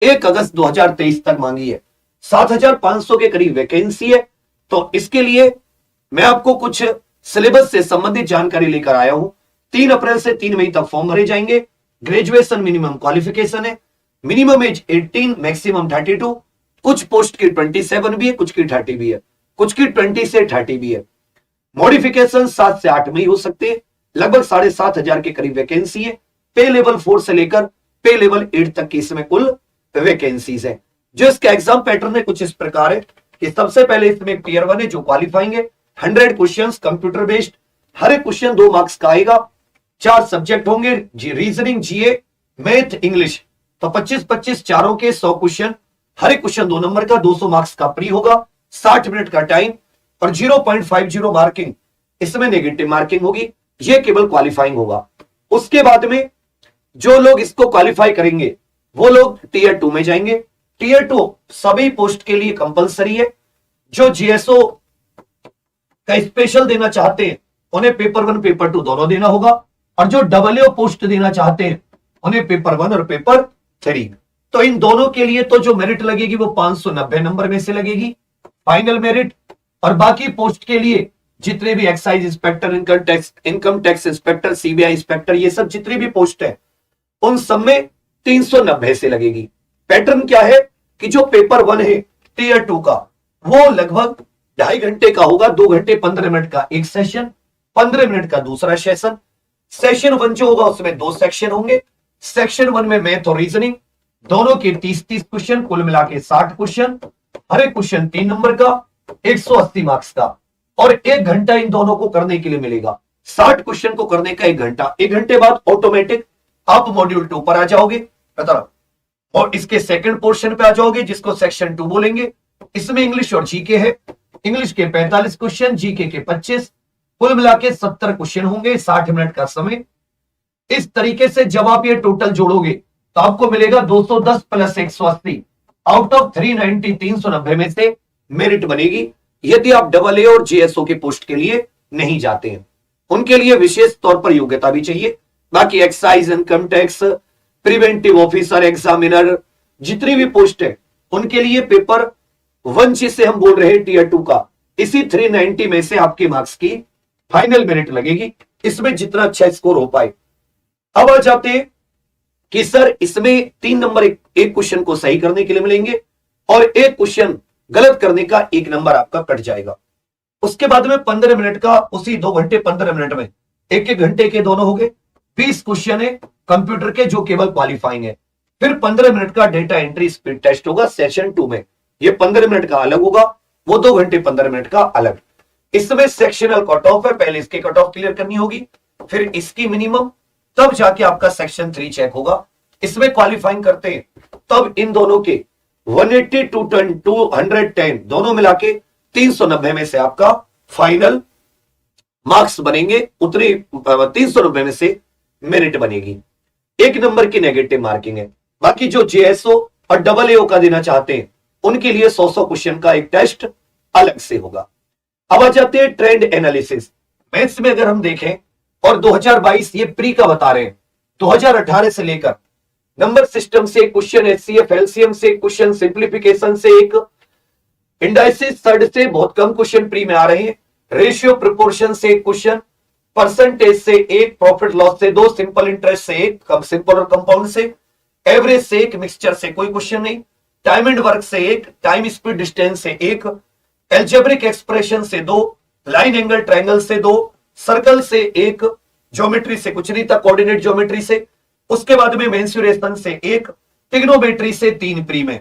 1 अगस्त 2023 तक मांगी है। 7,500 के करीब वैकेंसी है। तो इसके लिए मैं आपको कुछ सिलेबस से संबंधित जानकारी लेकर आया हूं। 3 अप्रैल से 3 मई तक फॉर्म भरे जाएंगे। ग्रेजुएशन मिनिमम क्वालिफिकेशन है। Minimum age 18, maximum 32। कुछ पोस्ट की 27 भी है, कुछ की 30 भी है, कुछ की 20 से 30 भी है। मॉडिफिकेशन 7 से 8 में ही हो सकते हैं। लगभग 7,500 के करीब वैकेंसी है। पे लेवल 4 से लेकर पे लेवल 8 तक की इसमें कुल वैकेंसीज है। जो इसका एग्जाम पैटर्न है कुछ इस प्रकार है कि सबसे पहले इसमें टियर 1 है जो क्वालिफाइंग है। 100 क्वेश्चंस कंप्यूटर बेस्ड, हर एक क्वेश्चन 2 मार्क्स का आएगा। 4 सब्जेक्ट होंगे, रीजनिंग, जीए, मैथ, इंग्लिश। तो 25-25 चारों के 100 क्वेश्चन, हर एक क्वेश्चन 2 नंबर का, 200 मार्क्स का प्री होगा। 60 मिनट का टाइम और 0.50 मार्किंग इसमें नेगेटिव मार्किंग होगी। यह केवल क्वालिफाइंग होगा। उसके बाद में जो लोग इसको क्वालिफाई करेंगे वो लोग टीयर 2 में जाएंगे। टीयर 2 सभी पोस्ट के लिए कंपलसरी है। जो जीएसओ का स्पेशल देना चाहते हैं उन्हें पेपर 1 पेपर 2 दोनों देना होगा, और जो डबलओ पोस्ट देना चाहते हैं उन्हें पेपर 1 और पेपर 3। तो इन दोनों के लिए तो जो मेरिट लगेगी वो 590 नंबर में से लगेगी, फाइनल मेरिट। और बाकी पोस्ट के लिए जितने भी excise inspector, income tax inspector, CBI inspector, ये सब जितनी भी पोस्ट है उन सब में 390 से लगेगी। पैटर्न क्या है कि जो पेपर 1 है टीयर 2 का वो लगभग 2.5 घंटे का होगा। 2 घंटे 15 मिनट का एक सेशन, 15 मिनट का दूसरा सेशन। सेशन 1 जो होगा उसमें 2 सेक्शन होंगे। सेक्शन 1 में मैथ और रीजनिंग दोनों के 30-30 क्वेश्चन, कुल मिला के 60 क्वेश्चन, हर एक क्वेश्चन 3 नंबर का, 180 मार्क्स का, और 1 घंटा इन दोनों को करने के लिए मिलेगा। 60 क्वेश्चन को करने का 1 घंटा। 1 घंटे बाद ऑटोमेटिक आप मॉड्यूल 2 पर आ जाओगे और इसके सेकंड पोर्शन पे आ जाओगे जिसको सेक्शन 2 बोलेंगे। इसमें इंग्लिश और जीके है। इंग्लिश के 45 क्वेश्चन, जीके के 25, कुल मिला के 70 क्वेश्चन होंगे, 60 मिनट का समय। इस तरीके से जब आप ये टोटल जोड़ोगे तो आपको मिलेगा 210 प्लस 180 आउट ऑफ 390, 390 में से मेरिट बनेगी। यदि आप डबल ए और जेएसओ के पोस्ट के लिए नहीं जाते हैं, उनके लिए विशेष तौर पर योग्यता भी चाहिए। बाकी excise, income tax, preventive officer, examiner, जितनी भी पोस्ट है उनके लिए पेपर 1 जिसे हम बोल रहे हैं टीयर 2 का, इसी 390 में से आपके मार्क्स की फाइनल मेरिट लगेगी। इसमें जितना अच्छा स्कोर हो पाए। अब आ जाते हैं कि सर इसमें 3 नंबर एक क्वेश्चन को सही करने के लिए मिलेंगे और एक क्वेश्चन गलत करने का 1 नंबर आपका कट जाएगा। उसके बाद में 15 मिनट का, उसी 2 घंटे 15 मिनट में 1-1 घंटे के दोनों हो गए। 20 क्वेश्चन है कंप्यूटर के जो केवल क्वालिफाइंग है। फिर 15 मिनट का डेटा एंट्री स्पीड टेस्ट होगा सेशन 2 में। ये 15 मिनट का अलग होगा, वो 2 घंटे 15 मिनट का अलग। इसमें सेक्शनल कट ऑफ है, पहले इसके कट ऑफ क्लियर करनी होगी, फिर इसकी मिनिमम, तब जाके आपका सेक्शन 3 चेक होगा। इसमें क्वालिफाइंग करते हैं तब इन दोनों के 180 टू 210 दोनों मिला के 390 में से आपका फाइनल मार्क्स बनेंगे। उतने 390 में से मेरिट बनेगी। 1 नंबर की नेगेटिव मार्किंग है। बाकी जो जेएसओ और डबल एओ का देना चाहते हैं उनके लिए 100 क्वेश्चन का एक टेस्ट अलग से होगा। अब आ जाते हैं ट्रेंड एनालिसिस। मैथ्स में अगर हम देखें और 2022 ये प्री का बता रहे हैं, 2018 से लेकर नंबर सिस्टम से क्वेश्चन, एचसीएफ एलसीएम से क्वेश्चन, सिंप्लीफिकेशन से एक, इंडाइसिस थर्ड से बहुत कम क्वेश्चन प्री में आ रहे हैं, रेशियो प्रोपोर्शन से एक क्वेश्चन, परसेंटेज से एक, प्रॉफिट लॉस से 2, सिंपल इंटरेस्ट से एक, कम सिंपल और कंपाउंड से, एवरेज से एक, मिक्सचर से कोई क्वेश्चन नहीं, टाइम एंड वर्क से एक, टाइम स्पीड डिस्टेंस से एक, एल्जेब्रिक एक्सप्रेशन से 2, लाइन एंगल ट्रायंगल से 2, सर्कल से एक, ज्योमेट्री से कुछ नहीं था, कोऑर्डिनेट ज्योमेट्री से, उसके बाद में मेंसुरेशन से एक, ट्रिग्नोमेट्री से 3 प्री में,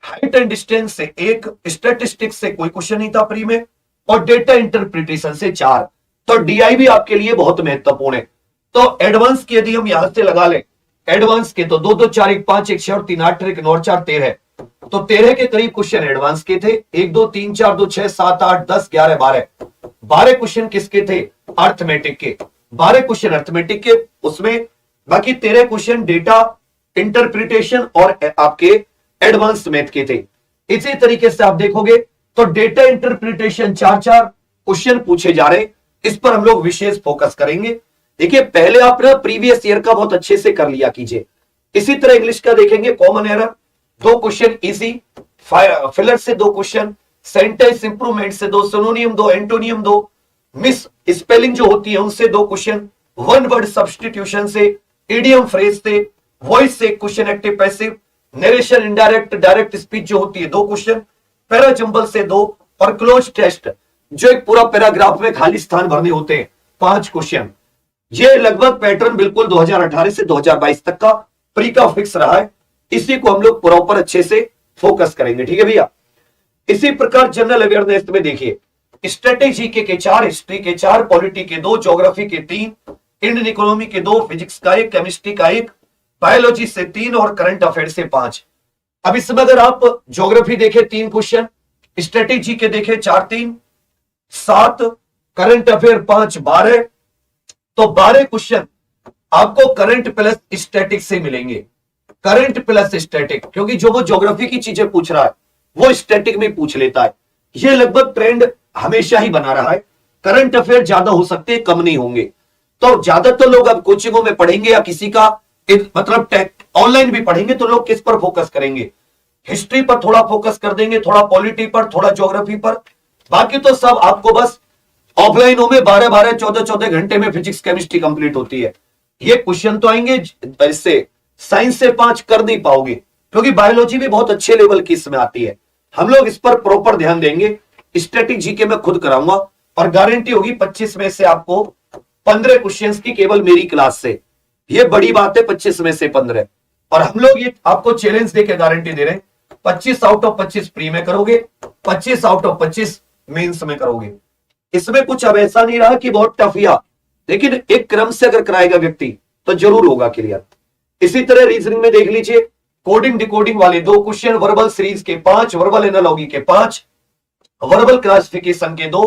हाइट एंड डिस्टेंस से एक, स्टैटिस्टिक्स से कोई क्वेश्चन नहीं था प्री में, और डेटा इंटरप्रिटेशन से 4। तो डीआई भी आपके लिए बहुत महत्वपूर्ण है। तो एडवांस की यदि हम यहां से लगा लें, एडवांस के तो 2 2 4 1 5 1 6 और 3 8 1 9 4 13, तो 13 के करीब क्वेश्चन एडवांस के थे। 1 2 3 4 2 6 7 8 10 11 12 क्वेश्चन किसके थे? अर्थमेटिक के। 12 क्वेश्चन अर्थमेटिक के, उसमें बाकी 13 क्वेश्चन डेटा इंटरप्रिटेशन और आपके एडवांस मैथ के थे। इसी तरीके से आप देखोगे तो डेटा इंटरप्रिटेशन 4 क्वेश्चन पूछे जा रहे, इस पर हम लोग विशेष फोकस करेंगे। देखिए पहले आप ना प्रीवियस ईयर का बहुत अच्छे से कर लिया कीजिए। इसी तरह इंग्लिश का देखेंगे, कॉमन एरर दो क्वेश्चन इजी, फिलर से दो क्वेश्चन, सेंटेंस इंप्रूवमेंट से दो, सिनोनियम दो, एंटोनियम दो, मिस स्पेलिंग जो होती है उनसे दो क्वेश्चन, वन वर्ड सब्स्टिट्यूशन से, इडियम फ्रेज से, वॉइस से question, active passive, narration, indirect, direct speech जो होती है दो क्वेश्चन, पैराजंबल से दो, और क्लोज टेस्ट जो एक पूरा पैराग्राफ में खाली स्थान भरने होते हैं 5 क्वेश्चन। ये लगभग पैटर्न बिल्कुल 2018 से 2022 तक का प्री का फिक्स रहा है। इसी को हम लोग प्रॉपर अच्छे से फोकस करेंगे, ठीक है भैया। इसी प्रकार जनरल अवेयरनेस में देखिए, स्ट्रेटेजी के 4, हिस्ट्री के 4, पॉलिटी के 2, ज्योग्राफी के 3, इंडियन इकोनॉमी के 2, फिजिक्स का 1, केमिस्ट्री का 1, बायोलॉजी से 3 और करंट अफेयर से 5। अब इसमें अगर आप ज्योग्राफी देखें 3 क्वेश्चन, स्ट्रेटेजी के देखें 4 3 7, करंट अफेयर 5 12, तो 12 क्वेश्चन आपको करंट प्लस स्टैटिक से मिलेंगे। करंट प्लस स्टैटिक, क्योंकि जो वो ज्योग्राफी की चीजें पूछ रहा है वो स्टैटिक में पूछ लेता है। ये लगभग ट्रेंड हमेशा ही बना रहा है। करंट अफेयर ज्यादा हो सकते हैं, कम नहीं होंगे। तो ज्यादातर लोग अब कोचिंगों में पढ़ेंगे या किसी का मतलब ऑनलाइन भी पढ़ेंगे तो लोग किस पर फोकस करेंगे? हिस्ट्री पर थोड़ा फोकस कर देंगे, थोड़ा पॉलिटी पर, थोड़ा ज्योग्राफी पर। बाकी तो सब आपको बस ऑफलाइनों में 12-12, 14-14 घंटे में फिजिक्स केमिस्ट्री कंप्लीट होती है। ये क्वेश्चन तो आएंगे, इससे साइंस से 5 कर नहीं पाओगे, क्योंकि बायोलॉजी भी बहुत अच्छे लेवल की इसमें आती है। हम लोग इस पर प्रॉपर ध्यान देंगे। स्टैटिक जीके में खुद कराऊंगा और गारंटी होगी 25 में से आपको 15 क्वेश्चंस की केवल मेरी क्लास से। ये बड़ी बात है, 25 में से 15। और हम लोग ये आपको चैलेंज देके गारंटी दे रहे हैं, 25 आउट ऑफ 25 प्री में करोगे, 25 आउट ऑफ 25 मेंस में करोगे। इसमें कुछ अब ऐसा नहीं रहा कि बहुत टफ या, लेकिन एक क्रम से अगर कराएगा व्यक्ति तो जरूर होगा क्लियर। इसी तरह रीजनिंग में देख लीजिए, कोडिंग डिकोडिंग वाले 2 क्वेश्चन, वर्बल सीरीज के 5, वर्बल एनालॉगी के 5, वर्बल क्लासिफिकेशन के 2,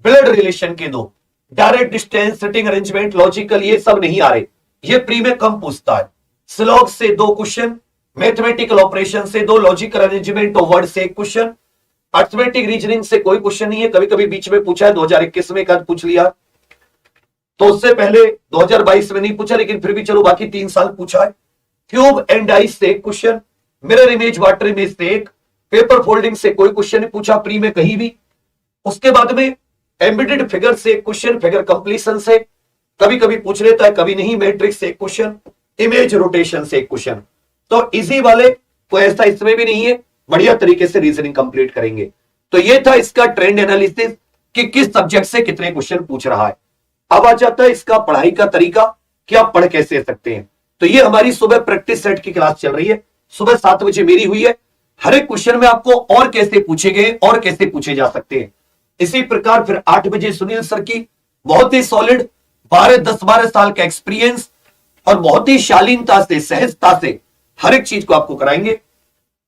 ब्लड रिलेशन के 2, direct distance, sitting arrangement, logical, ये सब नहीं आ रहे, ये प्री में कम पूछता है। स्लॉग से 2 क्वेश्चन, मैथमेटिकल ऑपरेशन से 2, लॉजिकल अरेंजमेंट ऑफ वर्ड से 1 क्वेश्चन, अर्थमेटिक रीजनिंग से कोई क्वेश्चन नहीं है। कभी कभी बीच में पूछा है, 2021 में कद पूछ लिया, तो उससे पहले 2022 में नहीं पूछा, लेकिन फिर भी चलो बाकी 3 साल पूछा है। क्यूब एंड आइस से 1 question, mirror image, water image से 1, पेपर फोल्डिंग से कोई क्वेश्चन नहीं पूछा प्री में कहीं भी। उसके बाद में एम्बेडेड फिगर से 1 क्वेश्चन, फिगर कंप्लीशन से कभी कभी पूछ लेता है, कभी नहीं। मैट्रिक्स से 1 क्वेश्चन, इमेज रोटेशन से 1 क्वेश्चन। तो इजी वाले कोई ऐसा इसमें भी नहीं है, बढ़िया तरीके से रीजनिंग कंप्लीट करेंगे। तो ये था इसका ट्रेंड एनालिसिस कि किस सब्जेक्ट से कितने क्वेश्चन पूछ रहा है। अब आ जाता है इसका पढ़ाई का तरीका कि आप पढ़ कैसे सकते हैं। तो ये हमारी सुबह प्रैक्टिस सेट की क्लास चल रही है, सुबह 7 बजे मेरी हुई है। हर एक क्वेश्चन में आपको और कैसे पूछे गए और कैसे पूछे जा सकते हैं। इसी प्रकार फिर 8 बजे सुनील सर की बहुत ही सॉलिड 10-12 साल का एक्सपीरियंस और बहुत ही शालीनता से, सहजता से हर एक चीज को आपको कराएंगे।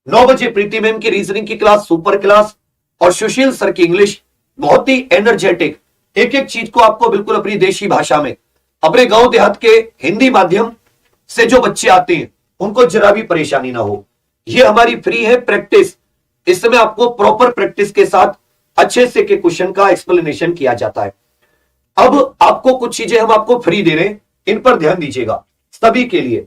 9 बजे प्रीति मैम की रीजनिंग की क्लास सुपर क्लास, और सुशील सर की इंग्लिश बहुत ही एनर्जेटिक, एक एक चीज को आपको बिल्कुल अपनी देशी भाषा में, अपने गांव देहात के हिंदी माध्यम से जो बच्चे आते हैं उनको जरा भी परेशानी ना हो। ये हमारी फ्री है प्रैक्टिस, इसमें आपको प्रॉपर प्रैक्टिस के साथ अच्छे से के क्वेश्चन का एक्सप्लेनेशन किया जाता है। अब आपको कुछ चीजें हम आपको फ्री दे रहे हैं, इन पर ध्यान दीजिएगा। सभी के लिए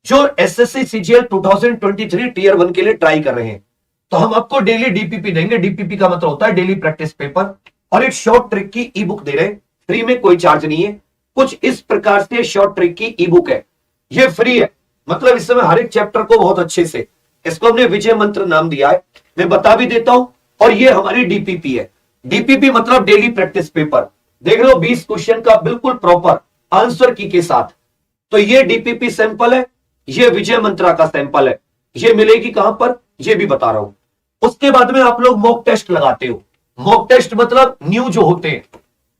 जो एसएससी सीजीएल 2023 टीयर 1 के लिए ट्राई कर रहे हैं, तो हम आपको डेली डीपीपी देंगे। डीपीपी का मतलब होता है डेली प्रैक्टिस पेपर, और एक शॉर्ट ट्रिक की ई बुक दे रहे हैं फ्री में, कोई चार्ज नहीं है। कुछ इस प्रकार से शॉर्ट ट्रिक की ई बुक है, ये फ्री है। मतलब इस समय हर एक चैप्टर को बहुत अच्छे से, इसको हमने विजय मंत्र नाम दिया है, मैं बता भी देता हूं। और ये हमारी डीपीपी है। डीपीपी मतलब डेली प्रैक्टिस पेपर, देख लो 20 क्वेश्चन का बिल्कुल प्रॉपर आंसर की के साथ। तो ये डीपीपी सैंपल है, ये विजय मंत्रा का सैंपल है। ये मिलेगी कहां पर, ये भी बता रहा हूं। उसके बाद में आप लोग मॉक टेस्ट लगाते हो। मॉक टेस्ट मतलब न्यू जो होते हैं,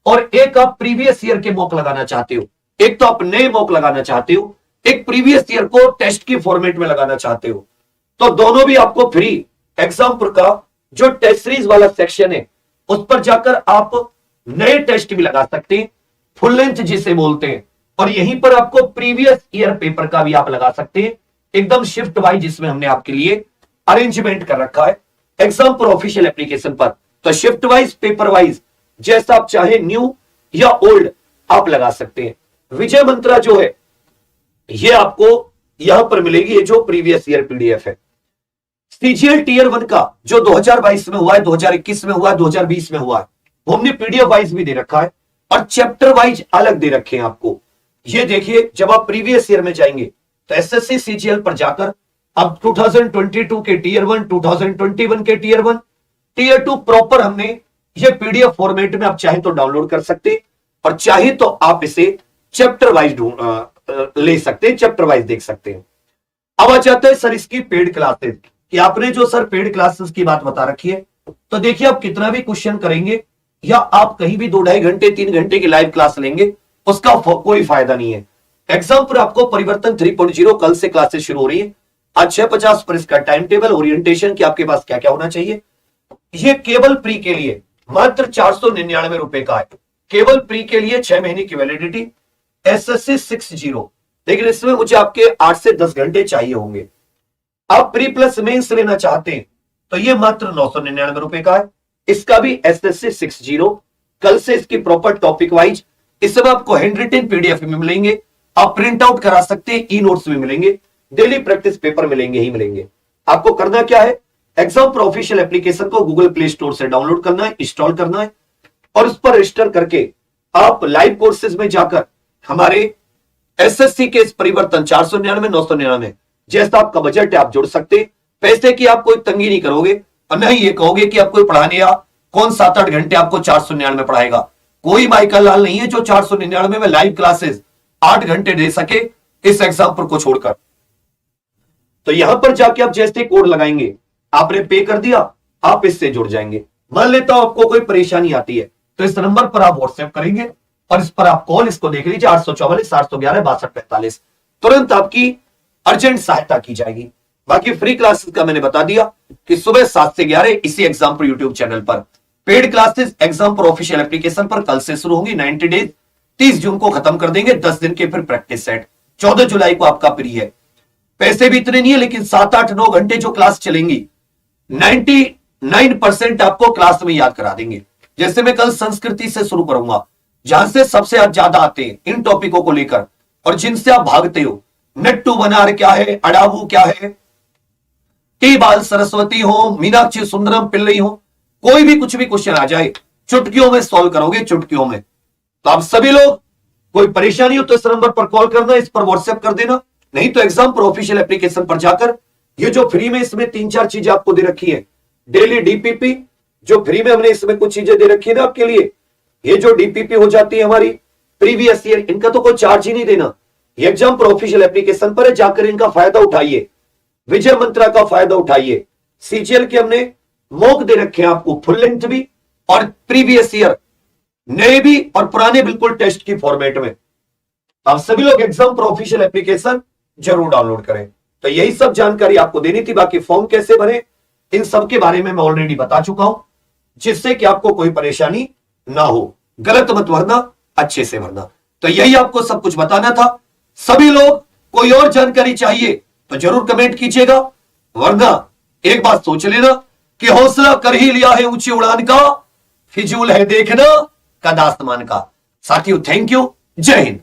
और एक आप प्रीवियस ईयर के मॉक लगाना चाहते हो। एक तो आप नए मॉक लगाना चाहते हो, एक प्रीवियस ईयर को टेस्ट की फॉर्मेट में लगाना चाहते हो। तो दोनों भी आपको फ्री। एग्जाम्पल का जो टेस्ट सीरीज वाला सेक्शन है उस पर जाकर आप नए टेस्ट भी लगा सकते हैं, फुल लेंथ जिसे बोलते हैं। और यहीं पर आपको प्रीवियस ईयर पेपर का भी आप लगा सकते हैं, एकदम शिफ्ट वाइज, जिसमें हमने आपके लिए अरेंजमेंट कर रखा है एग्जाम पर ऑफिशियल एप्लीकेशन पर। तो शिफ्ट वाइज, पेपर वाइज, जैसा आप चाहे न्यू या ओल्ड आप लगा सकते हैं। विजय मंत्रा जो है ये आपको यहां पर मिलेगी, ये जो प्रीवियस ईयर पीडीएफ है सीजीएल टीयर 1 का जो 2022 में हुआ है, 2021 में हुआ है, 2020 में हुआ है, वो हमने पीडीएफ वाइज भी दे रखा है और चैप्टर वाइज अलग दे रखे हैं आपको। ये देखिए, जब आप प्रीवियस ईयर में जाएंगे तो एसएससी सीजीएल पर जाकर अब 2022 के टीयर 1, 2021 के टीयर 1, टीयर 2 प्रॉपर हमने ये पीडीएफ फॉर्मेट में आप चाहे तो डाउनलोड कर सकते और चाहे तो आप इसे चैप्टर वाइज ले सकते हैं, चैप्टर वाइज देख सकते हैं। अब आ जाता है सर इसकी पेड क्लासेस, कि आपने जो सर पेड क्लासेस की बात बता रखी है, तो देखिए आप कितना भी क्वेश्चन करेंगे या आप कहीं भी 2-2.5 घंटे 3 घंटे की लाइव क्लास लेंगे, उसका कोई फायदा नहीं है। एग्जाम पर आपको परिवर्तन 3.0 कल से क्लासेस शुरू हो रही है। आज 6:50 पर इसका टाइम टेबल, ओरिएंटेशन कि आपके पास क्या क्या होना चाहिए। ये केवल प्री के लिए मात्र 499 रुपए का है, केवल प्री के लिए 6 महीने की वैलिडिटी, एसएससी 60। लेकिन इसमें मुझे आपके 8 से 10 घंटे चाहिए होंगे। आप प्री प्लस मेंस लेना चाहते हैं तो ये मात्र 999 रुपए का है। इसका भी एसएससी 60, कल से इसकी प्रॉपर टॉपिक वाइज, इसमें आपको हैंड रिटन पीडीएफ भी मिलेंगे, आप प्रिंट आउट करा सकते हैं, ई नोट्स भी मिलेंगे, डेली प्रैक्टिस पेपर मिलेंगे ही मिलेंगे। आपको करना क्या है, एग्जाम प्रो ऑफिशियल एप्लीकेशन को गूगल प्ले स्टोर से डाउनलोड करना है, इंस्टॉल करना है और उस पर रजिस्टर करके आप लाइव कोर्सेज में जाकर हमारे एसएससी के इस परिवर्तन 499, 999 जैसा आपका बजट है आप जुड़ सकते। पैसे की आप कोई तंगी नहीं करोगे और नहीं ये कहोगे कि आपको पढ़ाने या कौन 7-8 घंटे आपको 499 पढ़ाएगा। कोई माइकल लाल नहीं है जो 499 में लाइव क्लासेस 8 घंटे दे सके इस एग्जाम्पल को छोड़कर। तो यहां पर जाके आप जैसे कोड लगाएंगे, आपने पे कर दिया, आप इससे जुड़ जाएंगे। मान लेता हूं आपको कोई परेशानी आती है तो इस नंबर पर आप व्हाट्सएप करेंगे और इस पर आप कॉल, इसको देख लीजिए 844 811 6245, तुरंत आपकी अर्जेंट सहायता की जाएगी। बाकी फ्री क्लासेस का मैंने बता दिया कि सुबह 7 से 11 इसी एग्जाम पर यूट्यूब चैनल पर। पेड क्लासेस एग्जाम पर ऑफिशियल एप्लीकेशन पर कल से शुरू होंगी, 90 डेज, 30 जून को खत्म कर देंगे, 10 दिन के फिर प्रैक्टिस सेट, 14 जुलाई को आपका प्री है। पैसे भी इतने नहीं है लेकिन 7-8-9 घंटे जो क्लास चलेंगी 99% आपको क्लास में याद करा देंगे। जैसे मैं कल संस्कृति से शुरू करूंगा, जहां से सबसे ज्यादा आते हैं इन टॉपिकों को लेकर और जिनसे आप भागते हो, नट्टू बनार क्या है, अडाबू क्या है, टी बाल सरस्वती हो, मीनाक्षी सुंदरम पिल्लई हो, कोई भी कुछ भी क्वेश्चन आ जाए चुटकियों में सॉल्व करोगे, चुटकियों में। तो आप सभी लोग, कोई परेशानी हो तो इस नंबर पर कॉल करना, इस पर व्हाट्सएप कर देना, नहीं तो एग्जाम पर ऑफिशियल एप्लीकेशन पर जाकर ये जो फ्री में इसमें 3-4 चीजें आपको दे रखी है, डेली डीपीपी जो फ्री में हमने इसमें कुछ चीजें दे रखी है ना आपके लिए, ये जो डीपीपी हो जाती है हमारी प्रीवियस ईयर, इनका तो कोई चार्ज ही नहीं देना। ये एग्जाम पर ऑफिशियल एप्लीकेशन पर है, जाकर इनका फायदा उठाइए, विजय मंत्रा का फायदा उठाइए। सीजीएल के हमने मॉक दे रखे हैं आपको, फुल लेंथ भी और प्रीवियस ईयर, नए भी और पुराने, बिल्कुल टेस्ट की फॉर्मेट में। आप सभी लोग एग्जाम पर ऑफिशियल एप्लीकेशन जरूर डाउनलोड करें। तो यही सब जानकारी आपको देनी थी। बाकी फॉर्म कैसे भरें इन सब के बारे में मैं ऑलरेडी बता चुका हूं, जिससे कि आपको कोई परेशानी ना हो। गलत मत भरना, अच्छे से भरना। तो यही आपको सब कुछ बताना था। सभी लोग कोई और जानकारी चाहिए तो जरूर कमेंट कीजिएगा, वरना एक बात सोच लेना कि हौसला कर ही लिया है ऊंची उड़ान का, फिजूल है देखना कद आसमान का। साथियों, थैंक यू, जय हिंद।